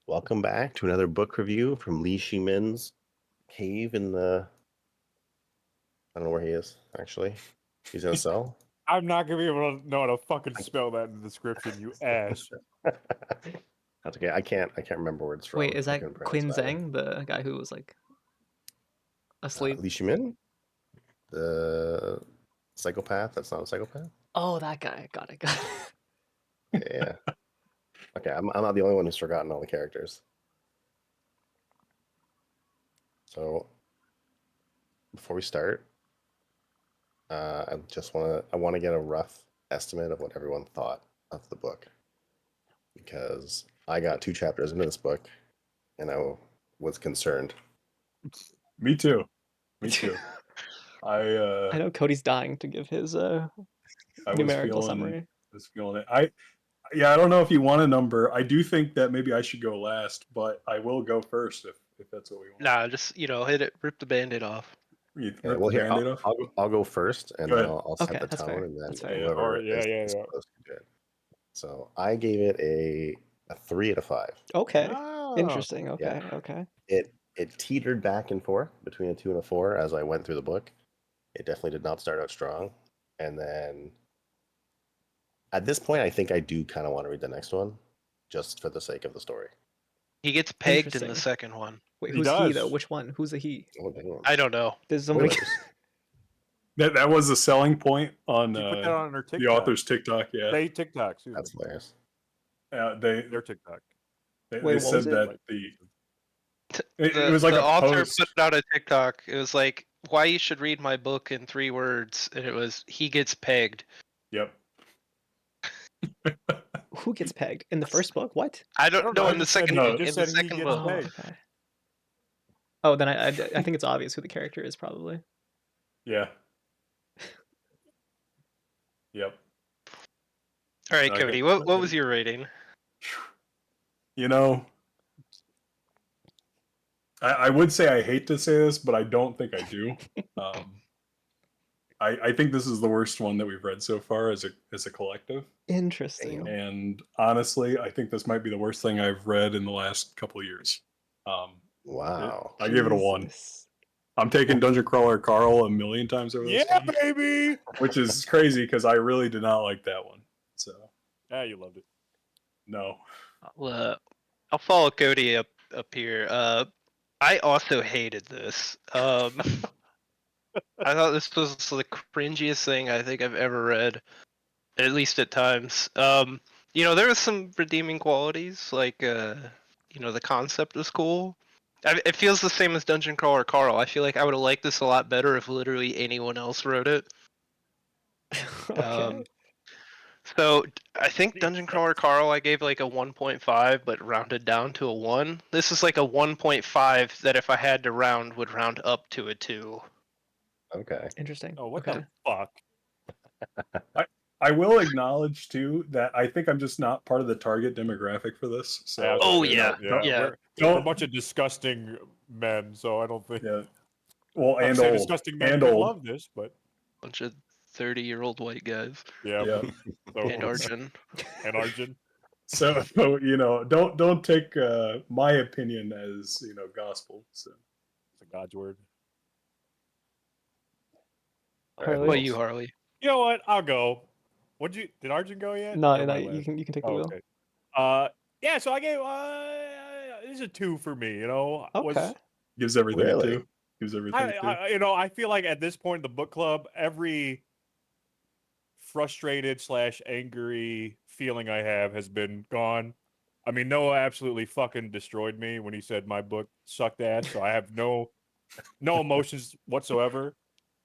Welcome back to another book review from Li Shimin's cave in the. I don't know where he is, actually. He's in a cell. I'm not gonna be able to know how to fucking spell that in the description, you ass. That's okay. I can't remember where it's from. Wait, is I that couldn't pronounce Quinn it either. Zhang, the guy who was like asleep? Li Shimin? The psychopath? That's not a psychopath? Oh, that guy. Got it. Got it. Yeah. Okay, I'm not the only one who's forgotten all the characters. So, before we start, I want to get a rough estimate of what everyone thought of the book, because I got 2 chapters into this book and I was concerned. Me too. Me too. I know Cody's dying to give his I was numerical feeling summary. it. I don't know if you want a number. I do think that maybe I should go last, but I will go first if that's what we want. Nah, just hit it, rip the band-aid off. You Yeah, rip well, the here Band-Aid off? I'll go first, and Go then ahead. I'll set Okay, the that's tone, fair. and then That's fair. whoever Alright, yeah. is supposed to do it. So I gave it a 3 out of 5. Okay. Ah. Interesting. Okay. Yeah. Okay. It teetered back and forth between a 2 and a 4 as I went through the book. It definitely did not start out strong, and then at this point, I think I do kind of want to read the next one, just for the sake of the story. He gets pegged in the Interesting. second one. Wait, He who's he though? does. Which one? Who's the he? Oh, damn. I don't know. There's somebody. Spoilers. That was the selling point on She put that on her TikTok. the author's TikTok. Yeah, They TikTok. Excuse That's me. hilarious. their TikTok. They Wait, what said was it? that it was like the a author post. put out a TikTok. It was like, why you should read my book in 3 words, and it was, he gets pegged. Yep. Who gets pegged in the first book? What? I don't know. In the second book. Just In the said he second gets book. Oh, pegged. okay. Oh, then I think it's obvious who the character is, probably. Yeah. Yep. All right, Okay. Cody. What was your rating? You know, I would say I hate to say this, but I don't think I do. I think this is the worst one that we've read so far as a collective. Interesting. Damn. And honestly, I think this might be the worst thing I've read in the last couple of years. Wow. I gave it a 1. Jesus. I'm taking Dungeon Crawler Carl a million times over this Yeah, one, baby. which is crazy because I really did not like that one. So Ah, you loved it. no. Well, I'll follow Cody up here. I also hated this. I thought this was the cringiest thing I think I've ever read, at least at times. There was some redeeming qualities, like the concept was cool. It feels the same as Dungeon Crawler Carl. I feel like I would have liked this a lot better if literally anyone else wrote it. Okay. So I think Dungeon Crawler Carl I gave like a 1.5, but rounded down to a 1. This is like a 1.5 that if I had to round would round up to a 2. Okay. Interesting. Oh, what Okay. the fuck? I will acknowledge too that I think I'm just not part of the target demographic for this. So Oh, yeah. We're a bunch of disgusting men, so I don't think. Yeah. Well, I'm and saying old. disgusting men And could old. love this, but Bunch of 30-year-old white guys. Yeah. And Arjun. And Arjun. So don't take my opinion as gospel. So It's a God's word. Harley? What you, Harley? You know what? I'll go. Did Arjun go yet? No, Or am I you last? can take the Oh, wheel. okay. Yeah. So I gave. This is a 2 for me. Okay. gives everything Really? a 2. Gives everything a 2. I feel like at this point in the book club, every frustrated / angry feeling I have has been gone. I mean, Noah absolutely fucking destroyed me when he said my book sucked ass, so I have no emotions whatsoever.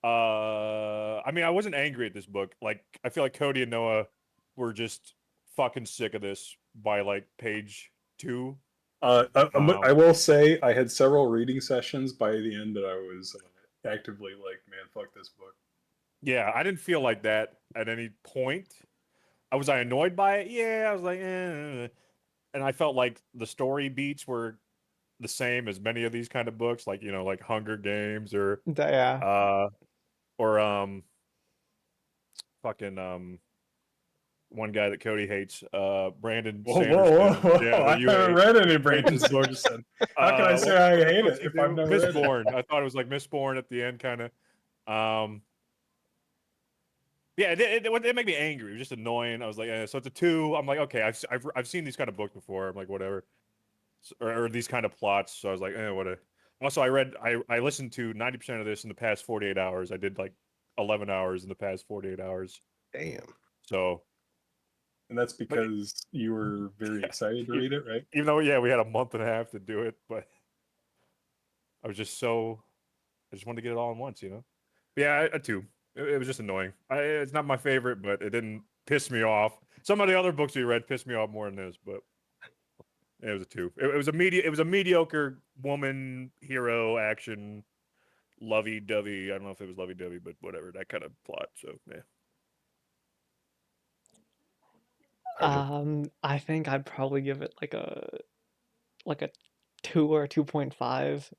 I mean, I wasn't angry at this book. Like, I feel like Cody and Noah were just fucking sick of this by like page 2. I will say I had several reading sessions by the end that I was actively like, man, fuck this book. Yeah, I didn't feel like that at any point. Was I annoyed by it? Yeah, I was like, eh. And I felt like the story beats were the same as many of these kind of books, like like Hunger Games or Yeah. or fucking one guy that Cody hates, Brandon Whoa, Sanderson. whoa, whoa! Yeah, I that you haven't hate. read any Brandon Sanderson. How can I say What I hate books it he if do? I've never read it? Mistborn. I thought it was like Mistborn at the end, kind of. Yeah, it made me angry. It was just annoying. I was like, so it's a 2. I'm like, okay, I've seen these kind of books before. I'm like, whatever, or these kind of plots. So I was like, what? Also, I listened to 90% of this in the past 48 hours. I did like 11 hours in the past 48 hours. Damn. So, And that's because you were very excited to read it, right? even though we had a month and a half to do it, but I was just I just wanted to get it all in once, But yeah, a 2. It was just annoying. It's not my favorite, but it didn't piss me off. Some of the other books we read pissed me off more than this, but it was a 2. It was a mediocre woman hero action, lovey dovey. I don't know if it was lovey dovey, but whatever, that kind of plot. So yeah. Arjun? I think I'd probably give it like a 2 or a 2.5,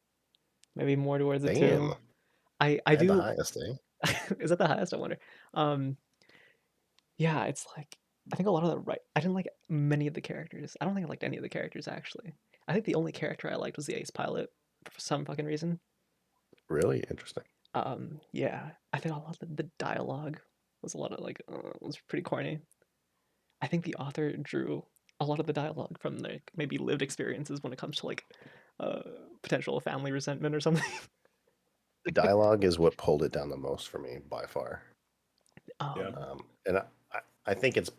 maybe more towards a 2. Damn. I At the do. highest, eh? Is that the highest? I wonder. Yeah, it's like I think a lot of the I didn't like many of the characters. I don't think I liked any of the characters actually. I think the only character I liked was the ace pilot for some fucking reason. Really interesting. Yeah, I think a lot of the dialogue was a lot of like was pretty corny. I think the author drew a lot of the dialogue from like maybe lived experiences when it comes to like potential family resentment or something. The dialogue is what pulled it down the most for me by far. Yeah. And I think it's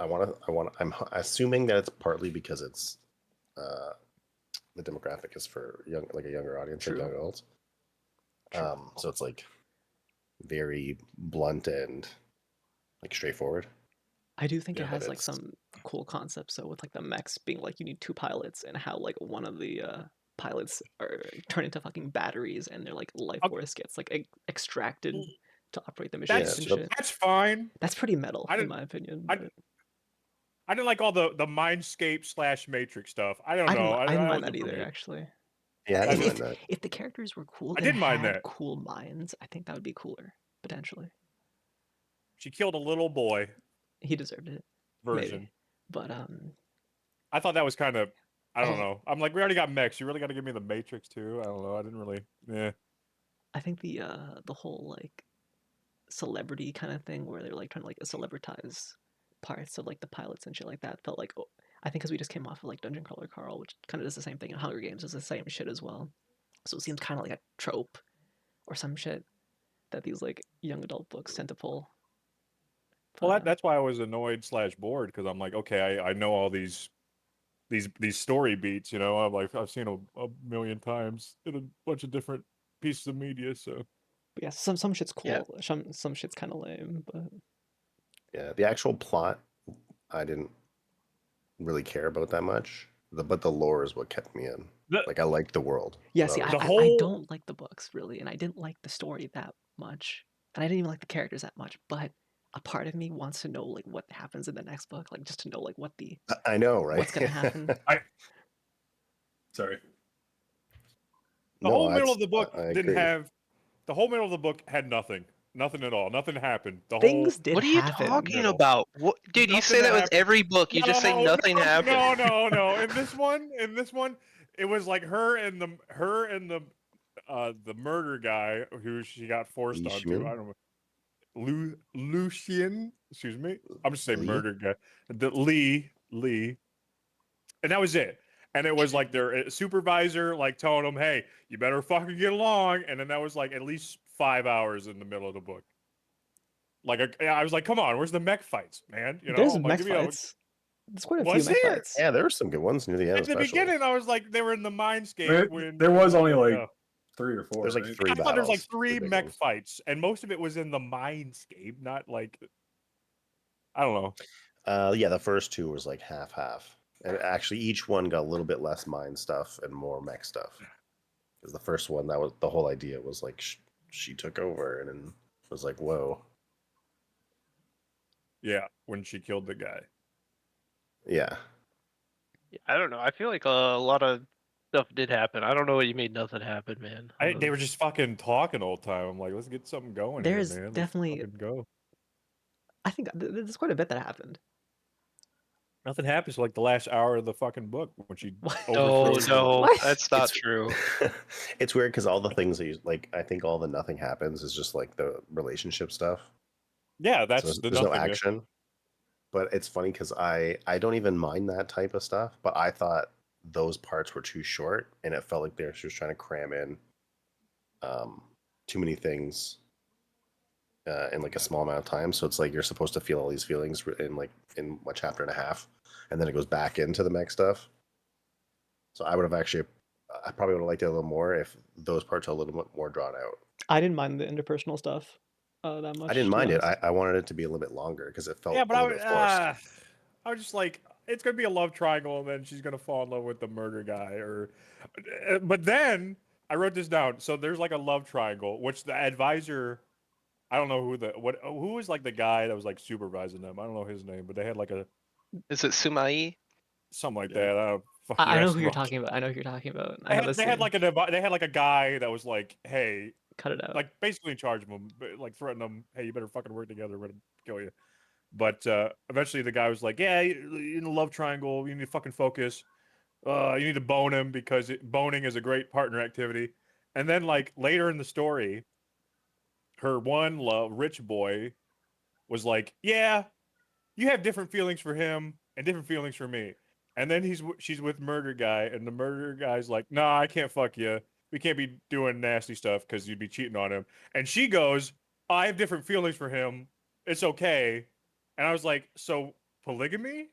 I'm assuming that it's partly because it's the demographic is for a younger audience, like True. young adults. So it's like very blunt and like straightforward. I do think Yeah, it but has like it's some cool concepts. So with like the mechs being like you need 2 pilots and how like one of the pilots are turned into fucking batteries and their like life Okay. force gets like extracted to operate the Yeah, machines and so shit. That's fine. That's pretty metal I in didn't- my opinion. I- But I didn't like all the Mindscape / Matrix stuff. I don't I know. didn't mind wasn't that for either me. actually. yeah, I If, didn't if, mind that. if the characters were cool I and didn't mind had that. cool minds, I think that would be cooler potentially. She killed a little boy He deserved it, version. maybe. But I thought that was kind of. I don't Oh. know. I'm like, we already got Mechs. You really got to give me the Matrix too. I don't know. I didn't really. Yeah. I think the whole like celebrity kind of thing where they're like trying to like celebritize parts of like the pilots and shit like that felt like I think because we just came off of like Dungeon Crawler Carl, which kind of does the same thing, and Hunger Games does the same shit as well. So it seems kind of like a trope or some shit that these like young adult books tend to pull. Well, But, that's why I was annoyed / bored because I'm like, okay, I know all these story beats. I'm like, I've seen a million times in a bunch of different pieces of media. So yeah, some shit's Yeah. cool. Some shit's kind of lame, but Yeah, the actual plot I didn't really care about that much. But the lore is what kept me in. Like I liked the world. yeah. So See, that The was- I whole- don't like the books really, and I didn't like the story that much, and I didn't even like the characters that much. But a part of me wants to know like what happens in the next book, like just to know like what the I know, right? what's gonna happen. Sorry. the No, whole middle that's- of the book I didn't agree. have. The whole middle of the book had nothing. Nothing at all. Nothing happened. The Things whole. did What are you happen. talking Middle. about? What, dude? You Nothing say that with happened. every book. You just say nothing happened. No. In this one, it was like her and the murder guy who she got forced Li onto. Shimin? I don't know. Lucian, excuse me. I'm just saying Lee? murder guy. The Lee, and that was it. And it was like their supervisor, like telling them, "Hey, you better fucking get along." And then that was like at least 5 hours in the middle of the book. Like I was like, "Come on, where's the mech fights, man?" There's I'm like, mech "Give me a-" fights. There's quite a Was few mech there? fights. Yeah, there were some good ones near the end, At the especially. beginning, I was like, they were in the Mindscape when There was only like yeah. 3 or 4. There's like right? 3 I thought there's like battles. 3 big mech ones. fights, and most of it was in the Mindscape, not like I don't know. Yeah, the first 2 was like half. And actually each one got a little bit less mind stuff and more mech stuff. Because the first one, that was the whole idea was like she took over and then was like, whoa. Yeah, when she killed the guy. Yeah. I don't know. I feel like a lot of stuff did happen. I don't know what you made nothing happen, man. They were just fucking talking all the time. I'm like, let's get something going There's here, man. definitely- Let's fucking go. I think there's quite a bit that happened. Nothing happens for like the last hour of the fucking book when she What? No, overthrows. no, What? that's not It's- true. It's weird because all the things that you like, I think all the nothing happens is just like the relationship stuff. Yeah, So that's the there's no nothingness. action. But it's funny because I don't even mind that type of stuff. But I thought those parts were too short, and it felt like she was trying to cram in too many things in like a small amount of time. So it's like you're supposed to feel all these feelings in a chapter and a half, and then it goes back into the mech stuff. So I would have actually, I probably would have liked it a little more if those parts are a little bit more drawn out. I didn't mind the interpersonal stuff that much. I didn't to be mind it. honest. I wanted it to be a little bit longer because it felt Yeah, a but little bit forced. I was just like, it's gonna be a love triangle, and then she's gonna fall in love with the murder guy, but then I wrote this down. So there's like a love triangle, which the advisor, I don't know who was like the guy that was like supervising them. I don't know his name, but they had like a Is it Sumai? something like Yeah. that. I don't I know that's who you're wrong. talking about. I know who you're talking about. I They have had, a they had scene. like they had like a guy that was like, hey, Cut it out. like basically in charge of them, like threatening them, hey, you better fucking work together, we're gonna kill you. But eventually the guy was like, yeah, you in a love triangle, you need to fucking focus. You need to bone him because boning is a great partner activity. And then like later in the story, her one love, rich boy, was like, yeah, you have different feelings for him and different feelings for me. And then she's with murder guy, and the murder guy's like, nah, I can't fuck you. We can't be doing nasty stuff because you'd be cheating on him. And she goes, I have different feelings for him. It's okay. And I was like, so polygamy?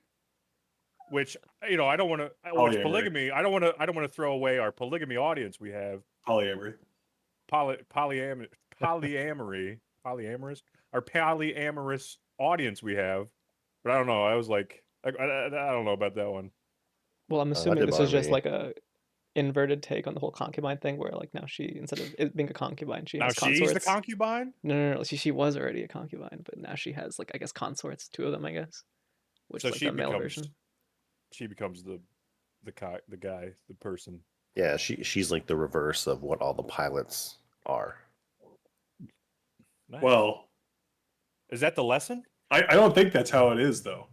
Which I don't want to. Which Polyamory. polygamy? I don't want to throw away our polygamy audience we have. Polyamory. Polyamory, polyamorous, our polyamorous audience we have. But I don't know. I was like, I don't know about that one. Well, I'm that assuming did this bother is just me. like a inverted take on the whole concubine thing, where like now she, instead of it being a concubine, she Now has she's consorts. the concubine. No. She was already a concubine, but now she has like I guess consorts, 2 of them, I guess, which So is like the male version. she becomes the guy, the person. Yeah, she's like the reverse of what all the pilots are. Nice. Well, is that the lesson? I don't think that's how it is though.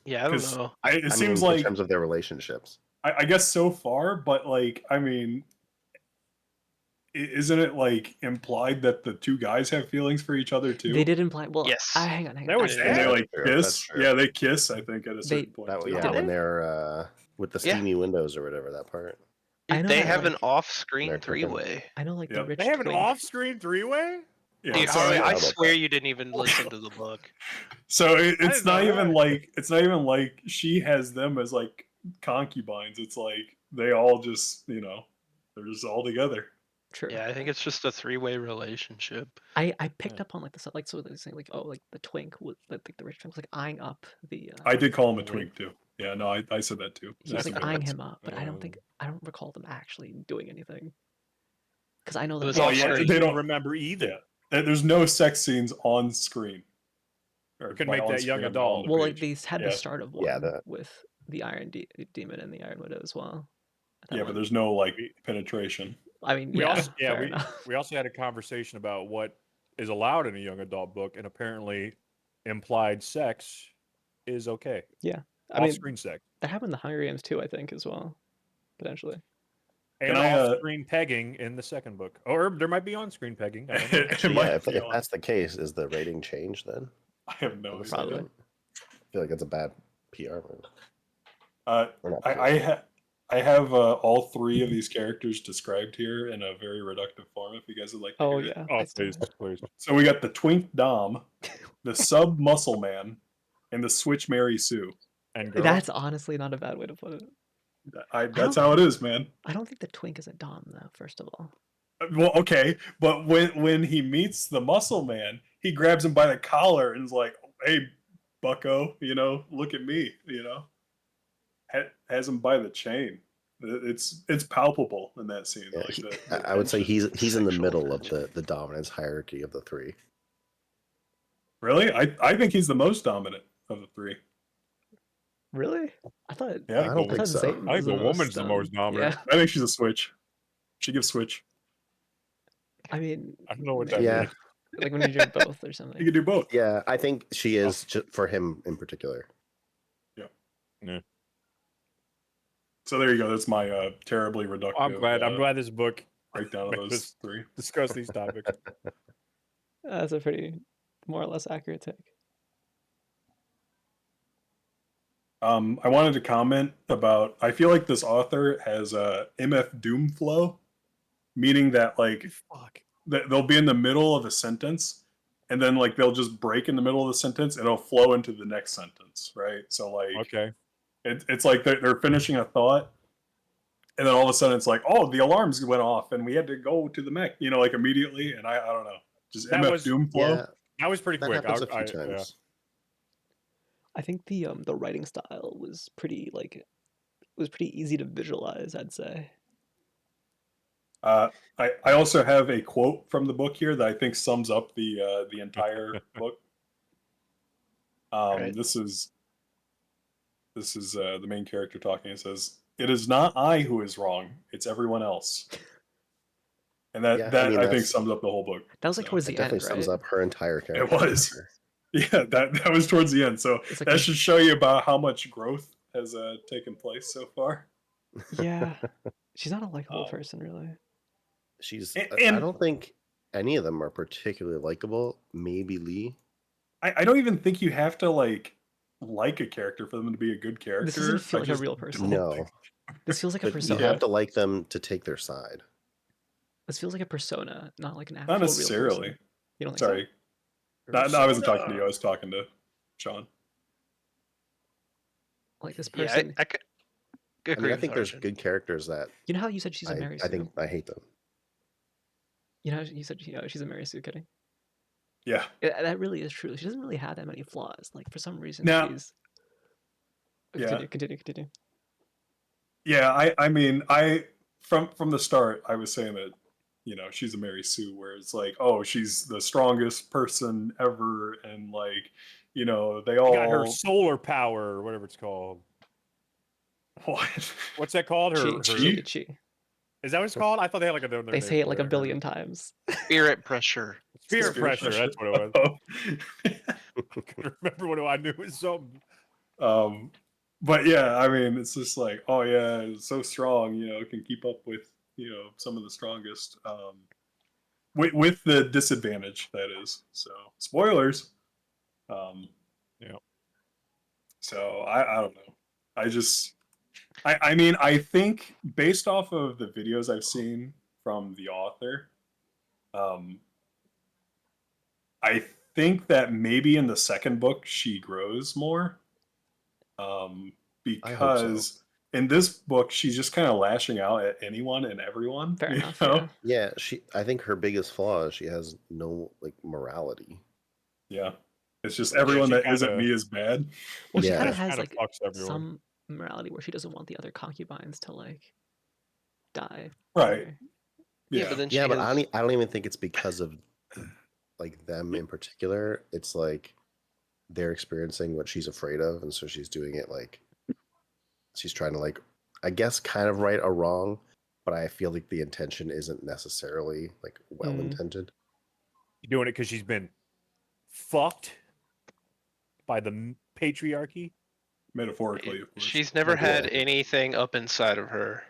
Yeah, I don't 'Cause know. it I seems mean, like in terms of their relationships. I guess so far, but like I mean, isn't it like implied that the 2 guys have feelings for each other too? They did imply. Well, Yes. hang on. That was I- And they Yeah, like true, that's kiss. true. Yeah, they kiss. I think at a certain point. That too. yeah, Did when they? they're with the Yeah. steamy windows or whatever, that part. I know They that, have an like- off-screen They're cooking. three-way. I know like the Yep. rich. they have an twink- off-screen three-way. Yeah, Dude, so, Harley, I about swear that. you didn't even listen to the book. so it's didn't not know even that. like she has them as like concubines. It's like they all just they're just all together. True. Yeah, I think it's just a three-way relationship. I picked up on like the stuff, like so they're saying like, oh, like the twink was like the rich twink was like eyeing up the. I did call him a Wait. twink too. Yeah, no, I said that too. He was That's like a good eyeing one. him up, but I don't recall them actually doing anything. Because I know It that. was Well, off yeah, screen. they don't remember either. Yeah. There's no sex scenes on screen. Or You can by make on that young screen, adult. on the Well, like page. they had Yeah. the start of one Yeah, with the Iron Demon and the Iron Widow as well. That Yeah, but one. there's no like penetration. I mean, We yeah, also fair enough. we also had a conversation about what is allowed in a young adult book, and apparently implied sex is okay. I mean, Off-screen sex that happened in the Hunger Games too, I think, as well, potentially. and I, off-screen pegging in the second book, or there might be on-screen pegging. I don't know. It Actually, might yeah, if be on. that's the case, is the rating changed then? I have no All of a idea. Probably. sudden? I feel like it's a bad PR move. Uh, Or not I have all 3 of these characters described here in a very reductive form. If you guys would like to Oh hear it. yeah. Oh, I still- please. So we got the Twink Dom, the Sub Muscle Man, and the Switch Mary Sue. And girl. That's honestly not a bad way to put it. That's how it is, man. I don't think the twink is a dom though. First of all, Well, okay, but when he meets the Muscle Man, he grabs him by the collar and is like, "Hey, Bucko, look at me," Has him by the chain. It's palpable in that scene. Yeah, like the I would say tension. he's in the Sexual middle of tension. the dominance hierarchy of the 3. Really, I think he's the most dominant of the 3. really? I thought. Yeah, I don't think thought so. Zayton I was think the woman's the most dominant. Yeah, I think she's a Switch. She gives Switch. I mean, I don't know what that Yeah. means. like when you do both or You something. can do both. Yeah, I think she is for him in particular. Yeah. So there you go. That's my terribly reductive. I'm glad this book breakdown of made those us three. discuss these topics. That's a pretty more or less accurate take. I wanted to comment about. I feel like this author has a MF Doom flow, meaning that like Fuck. they'll be in the middle of a sentence, and then like they'll just break in the middle of the sentence, and it'll flow into the next sentence, right? So like, Okay. it's like they're finishing a thought, and then all of a sudden it's like, oh, the alarms went off, and we had to go to the mech, like immediately, and I don't know, just That MF was- Doom flow. Yeah, That was pretty that quick. happens a few Yeah. times. I think the writing style was pretty easy to visualize, I'd say. I also have a quote from the book here that I think sums up the entire book. Right. This is the main character talking. It says, "It is not I who is wrong; it's everyone else." And Yeah, I mean, I think that's- sums up the whole book. That was like So, towards It the definitely end, sums right? up her entire character. It was. for sure. Yeah, that was towards the end. So It's like that a- should show you about how much growth has taken place so far. Yeah, she's not a likable Um, person, really. She's. And- I don't think any of them are particularly likable. Maybe Lee. I don't even think you have to like a character for them to be a good character. This doesn't feel I like a just real person. don't No, think- This feels like a but you persona. Yeah. have to like them to take their side. This feels like a persona, not like an actual Not real necessarily. person. You don't think Sorry. No, I wasn't talking to you. I was talking to Shawn. so? Like this Yeah, person. I could I agree mean, I with think there's Arjun. good characters that You know how you said she's a Mary I Sue? think I hate them. You know how you said she's a Mary Sue kidding? Yeah. That really is true. She doesn't really have that many flaws. Like for some reason Now- she's. Yeah. Continue. Yeah, I mean, from the start, I was saying that, she's a Mary Sue, where it's like, oh, she's the strongest person ever, and like, they all Got her solar power or whatever it's called. what? What's that called? Her, Chi. Is that what it's called? I thought they had like another They name say it for like a Her billion times. Spirit pressure. Spirit Spirit pressure. pressure. That's what it was. Oh. I couldn't remember what I knew it was something. But yeah, I mean, it's just like, oh yeah, it's so strong, it can keep up with, some of the strongest, with the disadvantage that is. So spoilers. Yeah. So I don't know. I mean, I think based off of the videos I've seen from the author, I think that maybe in the second book she grows more. Because in this book she's just kind of lashing out at anyone and everyone. Fair you enough. know? Yeah. Yeah, I think her biggest flaw is she has no like morality. Yeah. It's just everyone she that isn't kinda- me is bad. Well, she Yeah. kind of She has kinda like fucks everyone. some morality where she doesn't want the other concubines to like die. Right. or- Yeah, but then Yeah, she but has... I don't even think it's because of like them in particular. It's like they're experiencing what she's afraid of, and so she's doing it like she's trying to like I guess kind of right or wrong, but I feel like the intention isn't necessarily like well intended. Doing it because she's been fucked by the patriarchy. Metaphorically, of course. She's never had Yeah. anything up inside of her.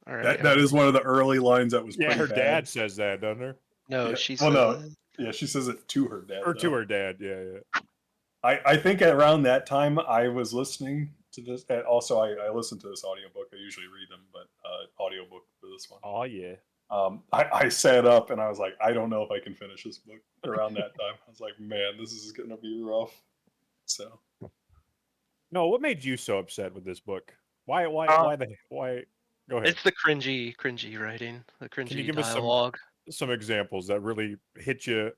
All right. That is one of the early lines that was Yeah, pretty her bad. dad says that, doesn't her? No, Yeah. she Well, said no. that. Yeah, she says it to her dad. Or to though. her dad, yeah. I think around that time I was listening to this, and also I listen to this audiobook. I usually read them, but audiobook for this one. Oh yeah. I sat up and I was like, I don't know if I can finish this book around that time. I was like, man, this is gonna be rough. So No, what made you so upset with this book? Why? Go ahead. It's the cringy writing, the cringy Can you give us dialogue. some examples that really hit you?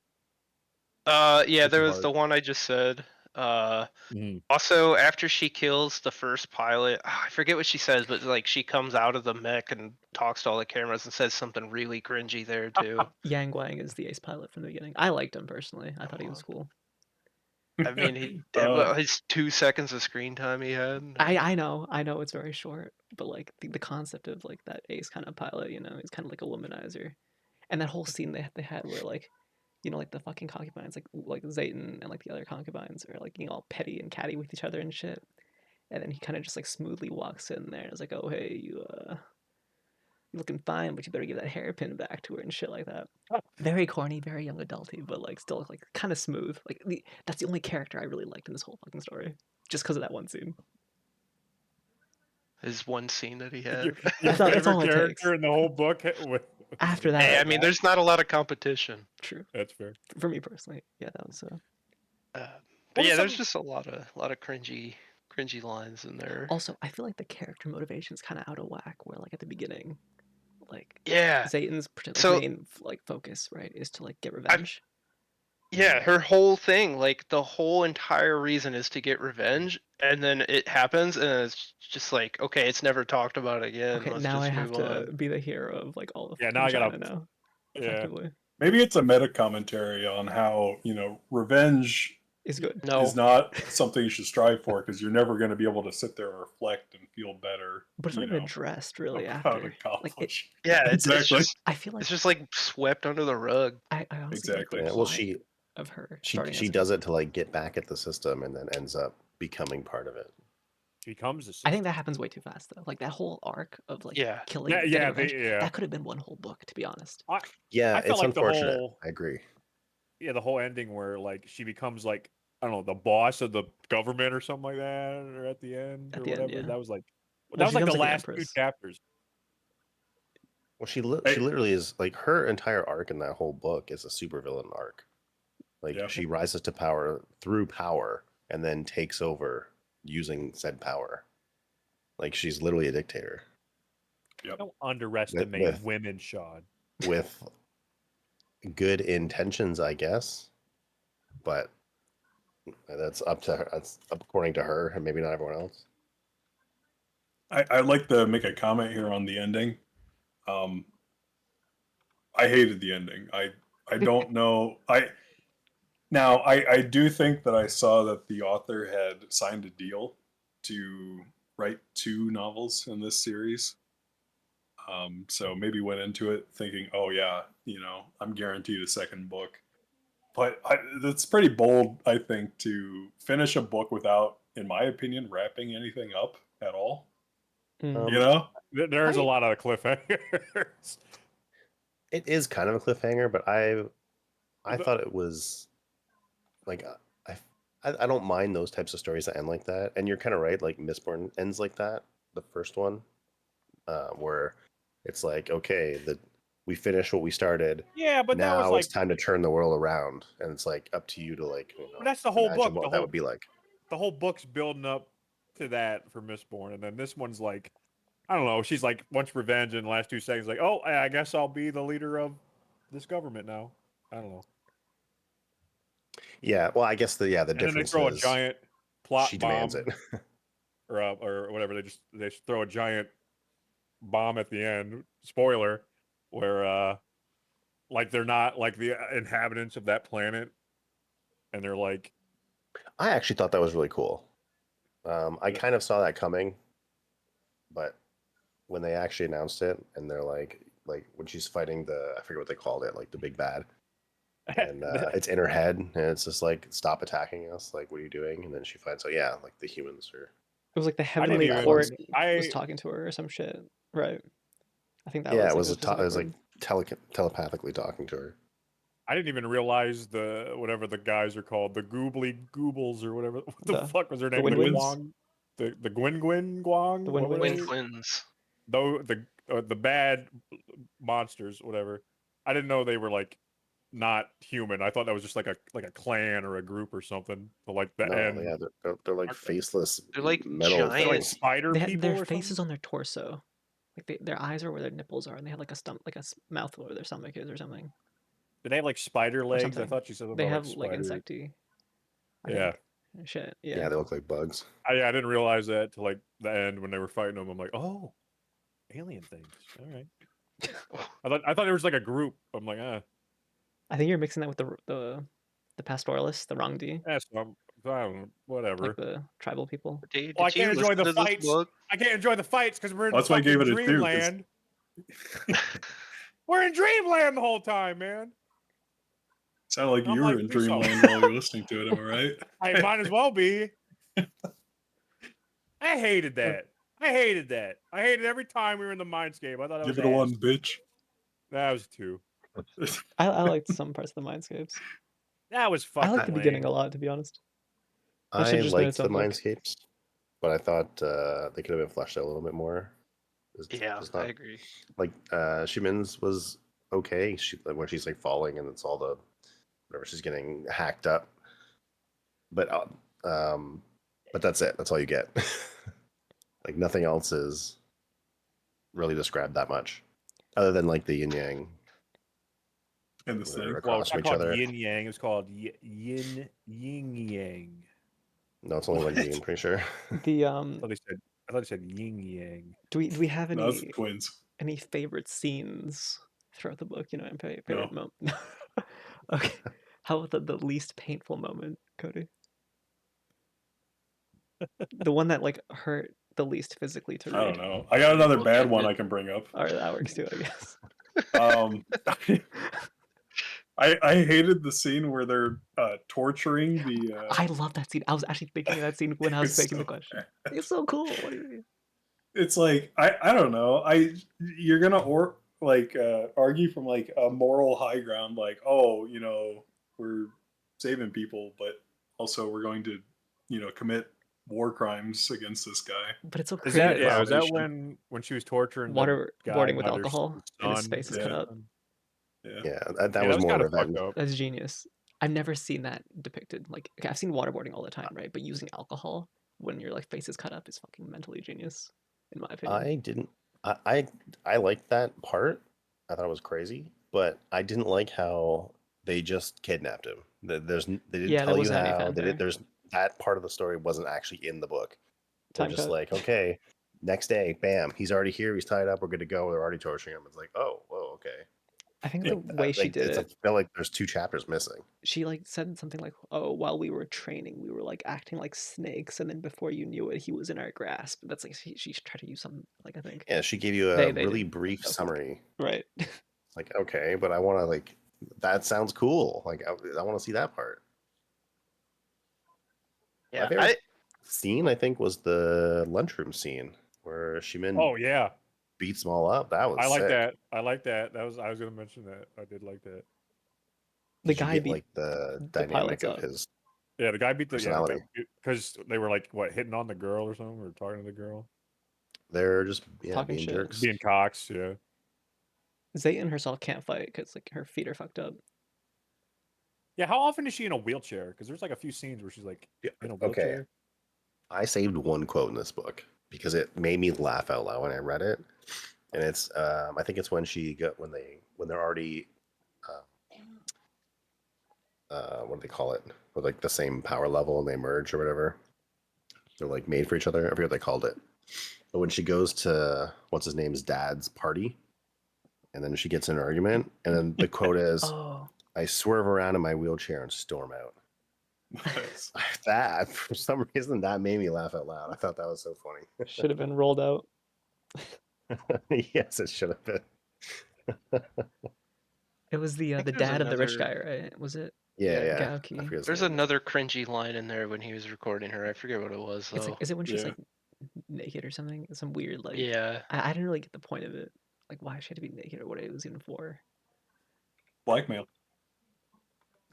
Yeah, Hit there you was hard. the one I just said. Mhm. Also, after she kills the first pilot, I forget what she says, but like she comes out of the mech and talks to all the cameras and says something really cringy there too. Yang Wang is the ace pilot from the beginning. I liked him personally. I thought he was cool. I mean, his 2 seconds of screen time he had. I know it's very short, but like the concept of like that ace kind of pilot, he's kind of like a womanizer, and that whole scene they had where like, like the fucking concubines, like Zayton and like the other concubines are like all petty and catty with each other and shit, and then he kind of just like smoothly walks in there and is like, "Oh hey, you're looking fine, but you better give that hairpin back to her," and shit like that. Very corny, very young adulty, but like still like kind of smooth. Like that's the only character I really liked in this whole fucking story, just because of that one scene. His one scene that he Your, had. your That's favorite all it takes. character in the whole book? After that, Hey, I mean, there's not a lot of competition. true That's fair. for me personally. Yeah, that was. But yeah, was there's some- just a lot of cringy lines in there. Also, I feel like the character motivation is kind of out of whack. Where like at the beginning, like Yeah. Zayton's So- main like focus, right, is to like get revenge. Yeah, her whole thing, like the whole entire reason is to get revenge, and then it happens, and it's just like, okay, it's never talked about again. Okay, Let's now just I have move to on. be the hero of like all of Yeah, fucking now I China gotta- now, Yeah. effectively. Maybe it's a meta commentary on how, revenge Is good. No, is not something you should strive for, because you're never going to be able to sit there and reflect and feel better. But it's not even addressed really about after. Like it, accomplish. yeah, it's Exactly. just I feel like it's just like swept under the rug. I honestly Exactly. like Yeah, the well, plot she of her she starting she as a does it to like get back at the system, and then ends up becoming part of it. becomes a I think that happens way too fast though. Like that whole arc of like Yeah. killing, Yeah, getting yeah, revenge, yeah. that could have been one whole book, to be honest. Yeah, I felt it's like the unfortunate. whole- I agree. Yeah, the whole ending where like she becomes like, I don't know, the boss of the government or something like that, or at the end At or the end, whatever. yeah. That was like Well, that was she like the becomes, like, the last two Empress. chapters. Well, she Hey. literally is like, her entire arc in that whole book is a supervillain arc. Like Yeah. she rises to power through power, and then takes over using said power. Like she's literally a dictator Don't underestimate with- women, Shawn. with good intentions, I guess. But that's up to her. That's according to her, and maybe not everyone else. I'd like to make a comment here on the ending. I hated the ending. I don't know. I do think that I saw that the author had signed a deal to write 2 novels in this series. So maybe went into it thinking, oh yeah, I'm guaranteed a second book. But that's pretty bold, I think, to finish a book without, in my opinion, wrapping anything up at all. Mm. There's a lot of cliffhangers. It is kind of a cliffhanger, but I thought it was like, I don't mind those types of stories that end like that. And you're kind of right, like Mistborn ends like that, the first one, where it's like, okay, we finished what we started. Yeah, but now that was like it's time to turn the world around, and it's like up to you to like. But that's the whole imagine book, what that would be like. the whole book's building up to that for Mistborn, and then this one's like, I don't know. She's like, wants revenge in the last 2 seconds, like, oh, I guess I'll be the leader of this government now. I don't know. Yeah, well, I guess the And then they difference throw a is giant plot she bomb, demands it. or whatever. They just throw a giant bomb at the end. Spoiler, where like they're not like the inhabitants of that planet, and they're like, I actually thought that was really cool. I kind of saw that coming, but when they actually announced it, and they're like when she's fighting I forget what they called it, like the big bad, and it's in her head, and it's just like, stop attacking us, like, what are you doing? And then she finds out, yeah, like the humans are. It was like the didn't heavenly even- court I- was talking to her or some shit, right? I think that Yeah, was it like, was like telepathically talking to her. I didn't even realize whatever the guys are called, the Goobly Goobles or whatever. What the fuck was their name? Win-Wins? Guang? The Gwyn Guang? The What were Win-Wins? they? Twins. Though the bad monsters, whatever. I didn't know they were like not human. I thought that was just like a clan or a group or something. But like the No, end, yeah, they're like faceless. They're like metal giant- they're like things. spider They had people their or faces something? on their torso, like their eyes are where their nipples are, and they have like a mouth where their stomach is or something. Did they have like spider legs? I something. thought you said They about have like like spider. insecty. I Yeah. think. Shit. Yeah, Yeah. they look like bugs. I didn't realize that till like the end when they were fighting them. I'm like, oh, alien things. All right. I thought it was like a group. I'm like, I think you're mixing that with the pastoralists, the Rongdi, that's I don't know, whatever. like the tribal people. Did Well, I you can't enjoy listen the to this fights. book? I can't enjoy the fights because we're in That's why I fucking gave it a 2, 'cause- dreamland. We're in dreamland the whole time, man. Sounded like I'm you like, were in do something. dreamland while you were listening to it. Am I right? I might as well be. I hated that. I hated every time we were in the Mindscape. I thought that Give was it a ass. 1, bitch. That was 2. I liked some parts of the Mindscapes. That was I fucking like the lame. beginning a lot, to be honest. That I should've just been liked its the own book. Mindscapes, but I thought they could have been fleshed out a little bit more. It's Yeah, just I not agree. like Shimin's was okay. When she's like falling and it's all the whatever she's getting hacked up, but that's it. That's all you get. Like nothing else is really described that much, other than like the yin yang And the where they're thing. Well, it's across not from each called other. yin yang. It's called yin yang. No, it's only one What? Yi, I'm pretty sure. The I thought they said yin yang. do we have No, it's any twins. favorite scenes throughout the book? You know, and favorite No. moment. Okay. How about the least painful moment, Cody? The one that like hurt the least physically to I read. don't know. I got another Well, bad check one it. I can bring up. All right, that works too, I guess. Um, I hated the scene where they're torturing the. I love that scene. I was actually thinking of that scene when I was It's making the so question. bad. It's so cool. What do you mean? It's like I don't know. You're gonna argue from like a moral high ground, like, oh, you know, we're saving people, but also we're going to, you know, commit war crimes against this guy. But it's so Is that creative. is that Salvation. when she was torturing the Waterboarding with guy, alcohol and his son face is or cut Yeah. up. something? Yeah. Yeah, that Yeah, that was was more kind of revenge. fucked up. That's genius. I've never seen that depicted. Like, okay, I've seen waterboarding all the time, right? But using alcohol when your like face is cut up is fucking mentally genius, in my opinion. I didn't. I liked that part. I thought it was crazy, but I didn't like how they just kidnapped him. They didn't Yeah, there tell you wasn't any how. They did. fanfare. There's that part of the story wasn't actually in the book. They're Time just cut. like, okay, next day, bam, he's already here. He's tied up. We're good to go. They're already torturing him. It's like, oh, whoa, okay. I think Yeah. the way she Like did it's I it, feel like there's 2 chapters missing. she like said something like, "Oh, while we were training, we were like acting like snakes, and then before you knew it, he was in our grasp." That's like she tried to use some like I think Yeah, she gave you a they really didn't. brief Okay. summary. Right. Like, okay, but I want to like that sounds cool. Like I want to see that part. My Yeah, favorite scene, I think, was the lunchroom scene where Shimin Oh yeah, beats them all up. That was I like sick. that. I like that. I was gonna mention that. I did like that. The 'Cause you guy get beat like the the pilots dynamic of up. his Yeah, the guy beat the personality. because they were like what hitting on the girl or something or talking to the girl, They're just Talking being shit. jerks. being cocks. Yeah, Zayton herself can't fight because like her feet are fucked up. yeah. How often is she in a wheelchair? Because there's like a few scenes where she's like Yeah, in a okay. wheelchair. I saved one quote in this book because it made me laugh out loud when I read it, and it's I think it's when they're already what do they call it? With like the same power level and they merge or whatever. They're like made for each other. I forget what they called it. But when she goes to what's his name's dad's party, and then she gets in an argument, and then the quote is, Oh, "I swerve around in my wheelchair and storm out." Nice. That for some reason that made me laugh out loud. I thought that was so funny. should have been rolled out. Yes, it should have been. It was the think there's dad of the rich another- guy, right? Was it? Yeah. I Gauki. forget his There's name. another cringy line in there when he was recording her. I forget what it was It's though. like, is it when she's Yeah. like naked or something? Some weird like. Yeah, I didn't really get the point of it. Like why she had to be naked or what it was even for. Blackmail.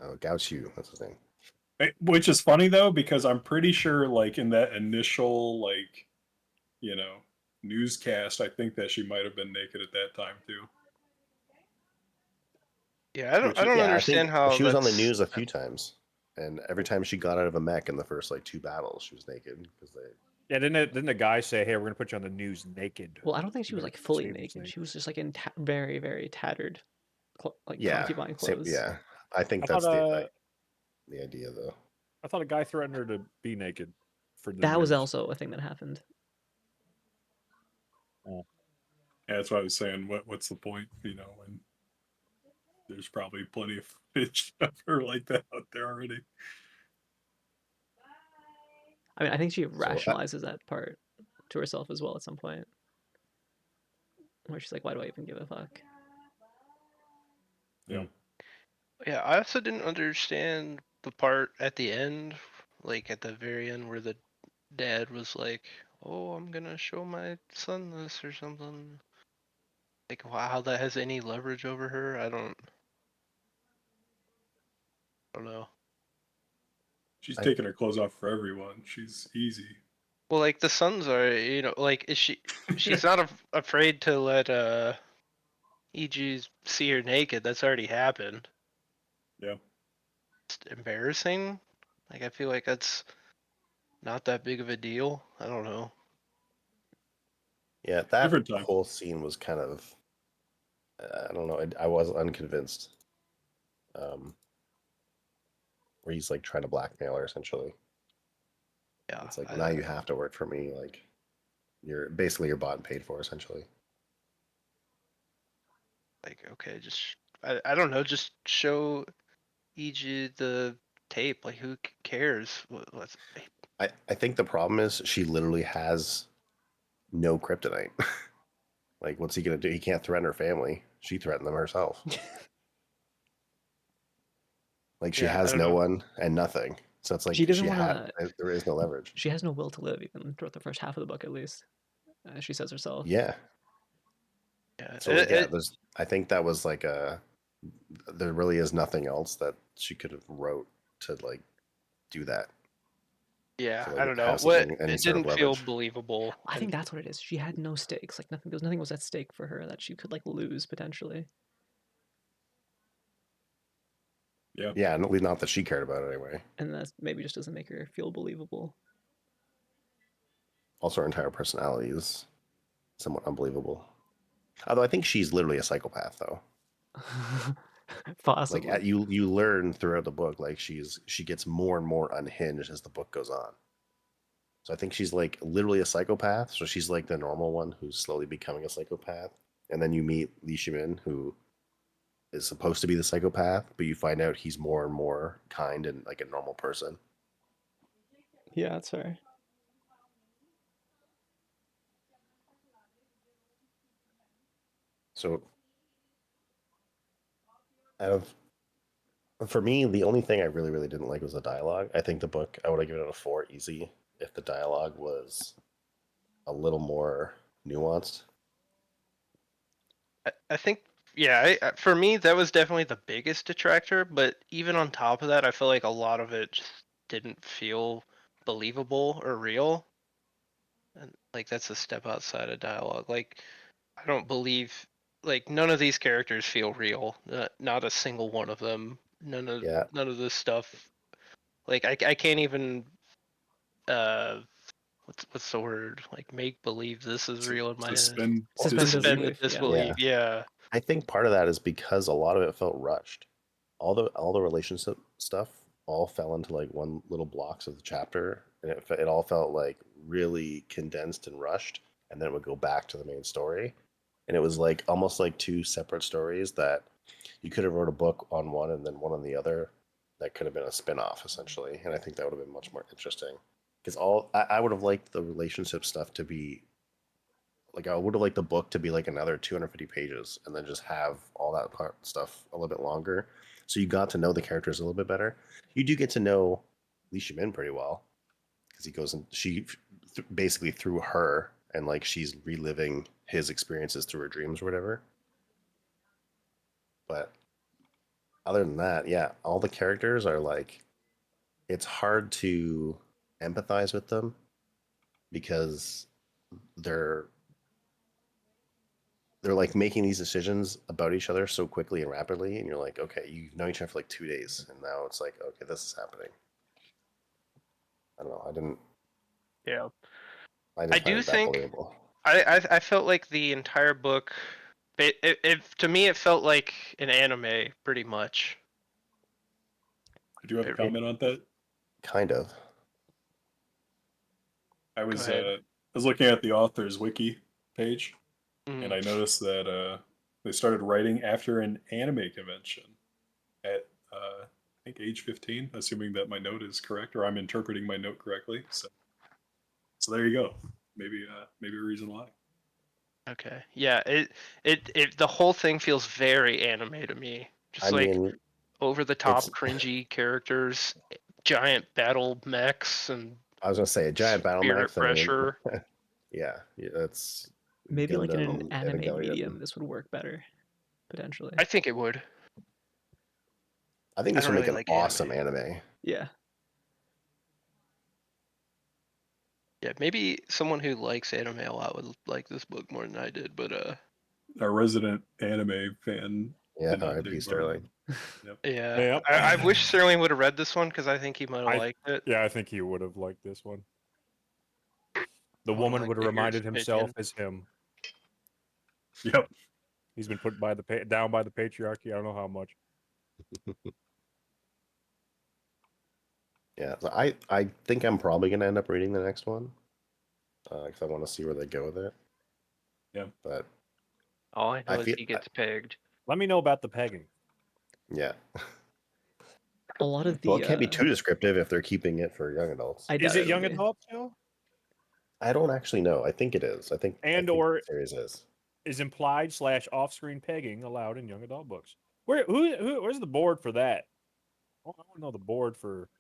Oh, Gauchu, that's his name. Which is funny though, because I'm pretty sure like in that initial like, you know, newscast, I think that she might have been naked at that time too. yeah. I Which don't is- Yeah, I understand think how she was on the that's- news a few times, and every time she got out of a mech in the first like 2 battles, she was naked because they. Yeah, didn't the guy say, "Hey, we're gonna put you on the news naked"? Well, I don't think she You was better like fully save this naked. thing. She was just like in very very tattered, like Yeah, concubine same, clothes. yeah. I think I that's thought the idea though. I thought a guy threatened her to be naked for the That was news. also a thing that happened. Yeah, that's what I was saying. What's the point? You know, when there's probably plenty of footage of her like that out there already. I mean, I think she rationalizes that part to herself as well at some point, where she's like, "Why do I even give a fuck?" Yeah. Yeah, I also didn't understand the part at the end, like at the very end where the dad was like, oh, I'm gonna show my son this or something. Like, how that has any leverage over her? I don't know. She's I- taking her clothes off for everyone. She's easy. Well, like the sons are, like is she's not afraid to let EG see her naked. That's already happened. Yeah. It's embarrassing. Like I feel like that's not that big of a deal. I don't know. Yeah, that Different time. whole scene was kind of, I don't know. I was unconvinced. Where he's like trying to blackmail her essentially. Yeah. It's like now you have to work for me. Like you're bought and paid for essentially. Like okay, just I don't know. Just show EG the tape. Like who cares? What's I think the problem is she literally has no kryptonite. Like what's he gonna do? He can't threaten her family. She threatened them herself. Like she Yeah, I has don't no know. one and nothing. So it's like She doesn't wanna. there is no leverage. She has no will to live, even throughout the first half of the book, at least. As she says herself. Yeah. Yeah, So like, yeah, I think that was like there really is nothing else that she could have wrote to like do that. yeah, To like I don't know. have What something, any it sort of didn't feel leverage. believable. I think that's what it is. She had no stakes. Like nothing was at stake for her that she could like lose potentially. Yeah. Yeah, at least not that she cared about it anyway. And that maybe just doesn't make her feel believable. Also, her entire personality is somewhat unbelievable. Although I think she's literally a psychopath, though. Possibly. Like you learn throughout the book, like she gets more and more unhinged as the book goes on. So I think she's like literally a psychopath. So she's like the normal one who's slowly becoming a psychopath. And then you meet Li Shimin, who is supposed to be the psychopath, but you find out he's more and more kind and like a normal person. Yeah, that's fair. So out of for me, the only thing I really, really didn't like was the dialogue. I think the book I would have given it a 4 easy if the dialogue was a little more nuanced. I think, yeah, for me that was definitely the biggest detractor. But even on top of that, I feel like a lot of it just didn't feel believable or real. And like that's a step outside of dialogue. Like I don't believe, like none of these characters feel real. Not a single one of them. Yeah, None of this stuff. Like I can't even what's the word, like make believe this is real in my head. Suspend Suspend disbelief. disbelief. Yeah. Disbelief. Yeah. I think part of that is because a lot of it felt rushed. All the relationship stuff all fell into like one little blocks of the chapter, and it all felt like really condensed and rushed, and then it would go back to the main story, and it was like almost like two separate stories that you could have wrote a book on one and then one on the other. That could have been a spin-off essentially, and I think that would have been much more interesting. Because I would have liked the relationship stuff to be like I would have liked the book to be like another 250 pages and then just have all that part stuff a little bit longer. So you got to know the characters a little bit better. You do get to know Li Shimin pretty well because he goes and basically through her and like she's reliving his experiences through her dreams or whatever. But other than that, yeah, all the characters are like it's hard to empathize with them because they're they're like making these decisions about each other so quickly and rapidly, and you're like, okay, you've known each other for like 2 days, and now it's like, okay, this is happening. I don't know. Yeah. I I didn't find do it that think believable. I felt like the entire book, it to me it felt like an anime pretty much. Did you have a It- comment on that? Kind of. I Go was ahead. I was looking at the author's wiki page, and Mhm. I noticed that they started writing after an anime convention at I think age 15, assuming that my note is correct or I'm interpreting my note correctly. So there you go. Maybe a reason why. Okay. Yeah. It the whole thing feels very anime to me. Just I like mean, over the top, it's cringy characters, giant battle mechs, and I was gonna say a giant battle Spirit mech. I mean, pressure. yeah, that's Maybe like in an Gundam anime Evangelion. medium, this would work better, potentially. I think it would. I think I this don't would make really an like awesome anime. anime. Yeah. Yeah, maybe someone who likes anime a lot would like this book more than I did, but Our resident anime fan Yeah, did not R.I.P. dig Sterling. Yep. yeah. Yep. I wish Sterling would have read this one because I think he might have I liked it. yeah, I think he would have liked this one. The I would woman like would have to hear his reminded himself opinion. as him. Yep. He's been put by the down by the patriarchy. I don't know how much. Yeah, so I think I'm probably gonna end up reading the next one because I want to see where they go with it. Yeah. But All I know I is feel he gets pegged. Let me know about the pegging. yeah. A lot of the Well, it can't be too descriptive if they're keeping it for young adults. I Is doubt it it'll young be. adult still? I don't actually know. I think it is. I think And the or series is. is implied / off-screen pegging allowed in young adult books? Where's the board for that? I want to know the board for